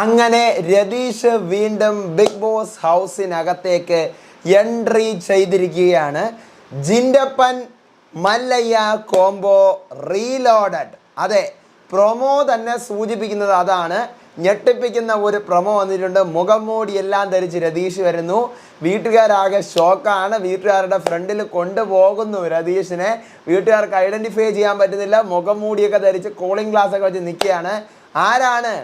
അങ്ങനെ രതീഷ് വീണ്ടും big boss ഹൗസിനകത്തേക്ക് entry ചെയ്തിരിക്കുകയാണ്. ജിൻഡപ്പൻ മല്ലയ്യ കോംബോ റീലോഡഡ്. അതെ, പ്രൊമോ തന്നെ സൂചിപ്പിക്കുന്നത് അതാണ്. ഞെട്ടിപ്പിക്കുന്ന ഒരു പ്രൊമോ വന്നിട്ടുണ്ട്. മുഖംമൂടി എല്ലാം ധരിച്ച് രതീഷ് വരുന്നു. വീട്ടുകാരാകെ ഷോക്കാണ്. വീട്ടുകാരുടെ ഫ്രണ്ടിൽ കൊണ്ടുപോകുന്നു രതീഷിനെ. വീട്ടുകാർക്ക് ഐഡൻറ്റിഫൈ ചെയ്യാൻ പറ്റുന്നില്ല. മുഖംമൂടിയൊക്കെ ധരിച്ച് കൂളിംഗ് ഗ്ലാസ് ഒക്കെ വെച്ച് നിൽക്കുകയാണ്. ആരാണ്?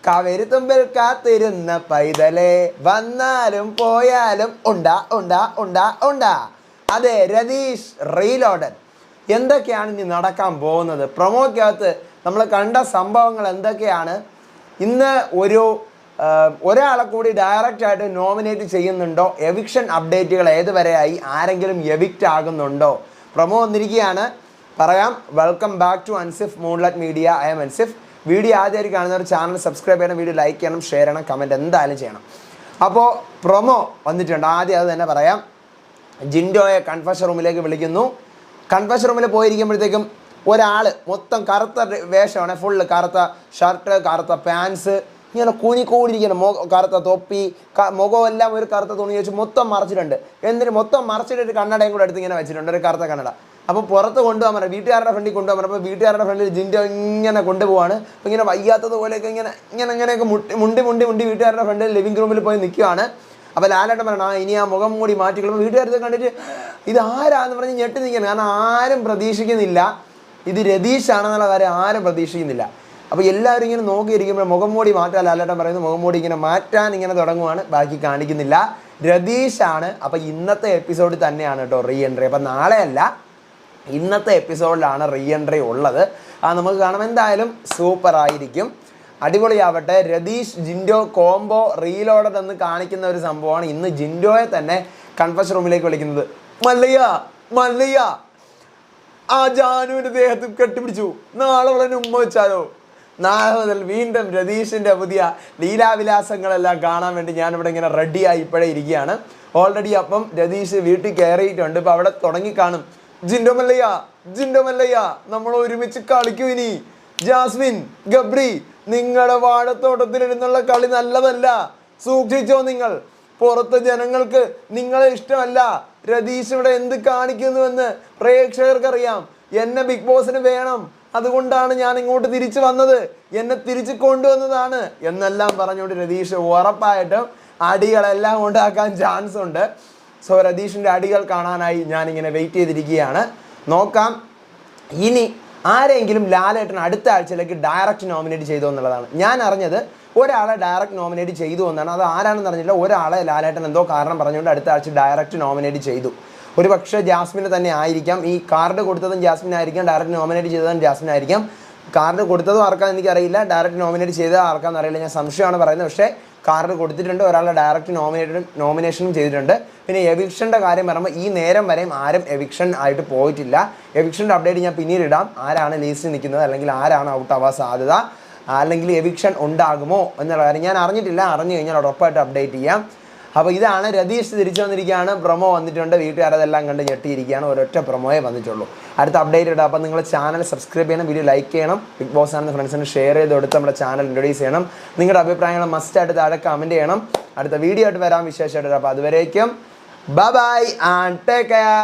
കവരുത്തുമ്പിൽ കാത്തിരുന്ന പൈതലേ, വന്നാലും പോയാലും ഉണ്ടാ ഉണ്ടാ ഉണ്ടാ ഉണ്ടാ. അതെ, രതീഷ് റീലോഡഡ്. എന്തൊക്കെയാണ് ഇനി നടക്കാൻ പോകുന്നത്? പ്രൊമോക്കകത്ത് നമ്മൾ കണ്ട സംഭവങ്ങൾ എന്തൊക്കെയാണ്? ഇന്ന് ഒരാളെ കൂടി ഡയറക്റ്റായിട്ട് നോമിനേറ്റ് ചെയ്യുന്നുണ്ടോ? എവിക്ഷൻ അപ്ഡേറ്റുകൾ ഏതുവരെയായി? ആരെങ്കിലും എവിക്റ്റ് ആകുന്നുണ്ടോ? പ്രൊമോ വന്നിരിക്കുകയാണ്. പറയാം. Welcome back to Ansif moonlight media. I am Ansif. Video ആദ്യമായിട്ട് കാണുന്നവർ ചാനൽ സബ്സ്ക്രൈബ് ചെയ്യണം, വീഡിയോ ലൈക്ക് ചെയ്യണം, ഷെയർ ചെയ്യണം, കമൻറ്റ് എന്തായാലും ചെയ്യണം. അപ്പോൾ പ്രൊമോ വന്നിട്ടുണ്ട്. ആദ്യം അത് തന്നെ പറയാം. ജിൻഡോയെ കൺഫഷൻ റൂമിലേക്ക് വിളിക്കുന്നു. കൺഫഷൻ റൂമിൽ പോയിരിക്കുമ്പോഴത്തേക്കും ഒരാൾ മൊത്തം കറുത്ത വേഷമാണ്, ഫുള്ള് കറുത്ത ഷർട്ട്, കറുത്ത പാൻസ്, ഇങ്ങനെ കൂനിക്കൂടിയിരിക്കണം, കറുത്ത തൊപ്പി, മുഖമെല്ലാം ഒരു കറുത്ത തുണി വെച്ച് മൊത്തം മറച്ചിട്ടുണ്ട്. എന്നിട്ട് മൊത്തം മറച്ചിട്ടൊരു കണ്ണടയും കൂടെ എടുത്ത് ഇങ്ങനെ വെച്ചിട്ടുണ്ട്, ഒരു കറുത്ത കണ്ണട. അപ്പോൾ പുറത്ത് കൊണ്ടുപോകാൻ പറയാം, വീട്ടുകാരുടെ ഫ്രണ്ടിൽ കൊണ്ടുപോകാൻ പറയാം. അപ്പോൾ വീട്ടുകാരുടെ ഫ്രണ്ടിൽ ജിൻഡോ ഇങ്ങനെ കൊണ്ടുപോവാണ്. അപ്പോൾ ഇങ്ങനെ വയ്യാത്തത് പോലെയൊക്കെ ഇങ്ങനെയൊക്കെ മുണ്ടി വീട്ടുകാരുടെ ഫ്രണ്ടിൽ ലിവിംഗ് റൂമിൽ പോയി നിൽക്കുകയാണ്. അപ്പോൾ ലാലേട്ടൻ പറയണം, ഇനി ആ മുഖം മൂടി മാറ്റിക്കളും. വീട്ടുകാരത്തെ കണ്ടിട്ട് ഇത് ആരാന്ന് പറഞ്ഞ് ഞെട്ടി നിൽക്കുകയാണ്. കാരണം ആരും പ്രതീക്ഷിക്കുന്നില്ല ഇത് രതീഷാണെന്നുള്ള കാര്യം. ആരും പ്രതീക്ഷിക്കുന്നില്ല. അപ്പോൾ എല്ലാവരും ഇങ്ങനെ നോക്കിയിരിക്കുമ്പോൾ മുഖം മൂടി മാറ്റാൻ ലാലേട്ടൻ പറയുന്നത്, മുഖം മൂടി ഇങ്ങനെ മാറ്റാൻ ഇങ്ങനെ തുടങ്ങുവാണ്. ബാക്കി കാണിക്കുന്നില്ല. രതീഷാണ്. അപ്പോൾ ഇന്നത്തെ എപ്പിസോഡിൽ തന്നെയാണ് കേട്ടോ റീ എൻട്രി. അപ്പോൾ നാളെയല്ല, ഇന്നത്തെ എപ്പിസോഡിലാണ് റീ എൻട്രി ഉള്ളത്. നമുക്ക് കാണാം. എന്തായാലും സൂപ്പർ ആയിരിക്കും, അടിപൊളിയാവട്ടെ. രതീഷ് ജിൻഡോ കോംബോ റീലോഡഡ് എന്ന് കാണിക്കുന്ന ഒരു സംഭവമാണ്. ഇന്ന് ജിൻഡോയെ തന്നെ കൺഫഷൻ റൂമിലേക്ക് വിളിക്കുന്നത്. മല്ലയ്യ ആ ജാനുവിൻ്റെ ദേഹത്ത് കെട്ടിപ്പിടിച്ചു, നാളെ ഉടനെ ഉമ്മ വെച്ചാലോ? നാളെ മുതൽ വീണ്ടും രതീഷിൻ്റെ പുതിയ ലീലാവിലാസങ്ങളെല്ലാം കാണാൻ വേണ്ടി ഞാനിവിടെ ഇങ്ങനെ റെഡിയായി ഇപ്പോഴേ ഇരിക്കുകയാണ്. ഓൾറെഡി അപ്പം രതീഷ് വീട്ടിൽ കയറിയിട്ടുണ്ട്. ഇപ്പം അവിടെ തുടങ്ങിക്കാണും. ജിൻഡോ മല്ലയ്യ നമ്മൾ ഒരുമിച്ച് കളിക്കൂ ഇനി. ജാസ്മിൻ, ഗബ്രി, നിങ്ങളുടെ വാഴത്തോട്ടത്തിലിരുന്നുള്ള കളി നല്ലതല്ല, സൂക്ഷിച്ചോ നിങ്ങൾ. പുറത്ത് ജനങ്ങൾക്ക് നിങ്ങളെ ഇഷ്ടമല്ല. രതീഷ് ഇവിടെ എന്ത് കാണിക്കുന്നുവെന്ന് പ്രേക്ഷകർക്കറിയാം. എന്നെ ബിഗ് ബോസിന് വേണം, അതുകൊണ്ടാണ് ഞാൻ ഇങ്ങോട്ട് തിരിച്ചു വന്നത്, എന്നെ തിരിച്ചു കൊണ്ടുവന്നതാണ് എന്നെല്ലാം പറഞ്ഞുകൊണ്ട് രതീഷ് ഉറപ്പായിട്ടും അടികളെല്ലാം ഉണ്ടാക്കാൻ ചാൻസ് ഉണ്ട്. സോ രതീഷിൻ്റെ അടികൾ കാണാനായി ഞാനിങ്ങനെ വെയിറ്റ് ചെയ്തിരിക്കുകയാണ്. നോക്കാം ഇനി ആരെങ്കിലും ലാലേട്ടൻ അടുത്ത ആഴ്ചയിലേക്ക് ഡയറക്റ്റ് നോമിനേറ്റ് ചെയ്തു എന്നുള്ളതാണ് ഞാൻ അറിഞ്ഞത്. ഒരാളെ ഡയറക്റ്റ് നോമിനേറ്റ് ചെയ്തു എന്നാണ്. അത് ആരാണെന്ന് അറിഞ്ഞില്ല. ഒരാളെ ലാലേട്ടൻ എന്തോ കാരണം പറഞ്ഞുകൊണ്ട് അടുത്ത ആഴ്ച ഡയറക്റ്റ് നോമിനേറ്റ് ചെയ്തു. ഒരു പക്ഷേ ജാസ്മിന് തന്നെ ആയിരിക്കാം. ഈ കാർഡ് കൊടുത്തതും ജാസ്മിൻ ആയിരിക്കാം, ഡയറക്റ്റ് നോമിനേറ്റ് ചെയ്തതും ജാസ്മിൻ ആയിരിക്കാം. കാർഡ് കൊടുത്തതും ആർക്കാന്ന് എനിക്കറിയില്ല, ഡയറക്റ്റ് നോമിനേറ്റ് ചെയ്തത് ആർക്കാന്ന് അറിയില്ല. ഞാൻ സംശയമാണ് പറയുന്നത്. പക്ഷേ കാർഡ് കൊടുത്തിട്ടുണ്ട്, ഒരാളെ ഡയറക്റ്റ് നോമിനേഷനും ചെയ്തിട്ടുണ്ട്. പിന്നെ എവിക്ഷൻ്റെ കാര്യം പറയുമ്പോൾ ഈ നേരം വരെയും ആരും എവിക്ഷൻ ആയിട്ട് പോയിട്ടില്ല. എവിക്ഷൻ്റെ അപ്ഡേറ്റ് ഞാൻ പിന്നീട് ഇടാം. ആരാണ് ലീസ്റ്റിൽ നിൽക്കുന്നത്, അല്ലെങ്കിൽ ആരാണ് ഔട്ട് ആവാൻ സാധ്യത, അല്ലെങ്കിൽ എവിക്ഷൻ ഉണ്ടാകുമോ എന്നുള്ള കാര്യം ഞാൻ അറിഞ്ഞിട്ടില്ല. അറിഞ്ഞു കഴിഞ്ഞാൽ ഉറപ്പായിട്ട് അപ്ഡേറ്റ് ചെയ്യാം. അപ്പോൾ ഇതാണ് രതീഷ് തിരിച്ചു വന്നിരിക്കുകയാണ്. പ്രൊമോ വന്നിട്ടുണ്ട്. വീട്ടുകാരതെല്ലാം കണ്ട് ഞെട്ടിയിരിക്കുകയാണ്. ഒരൊറ്റ പ്രൊമോയെ വന്നിട്ടുള്ളൂ. അടുത്ത അപ്ഡേറ്റ് ഇടാം. അപ്പോൾ നിങ്ങൾ ചാനൽ സബ്സ്ക്രൈബ് ചെയ്യണം, വീഡിയോ ലൈക്ക് ചെയ്യണം, ബിഗ് ബോസ് ആണെന്ന് ഫ്രണ്ട്സിന് ഷെയർ ചെയ്ത് കൊടുത്ത് നമ്മുടെ ചാനൽ ഇൻട്രൊഡ്യൂസ് ചെയ്യണം. നിങ്ങളുടെ അഭിപ്രായങ്ങൾ മസ്റ്റായിട്ട് താഴെ കമൻറ്റ് ചെയ്യണം. അടുത്ത വീഡിയോ ആയിട്ട് വരാൻ വിശേഷമായിട്ട്. അപ്പോൾ അതുവരേക്കും ബൈ ആൻഡ് ടേക്ക് കെയർ.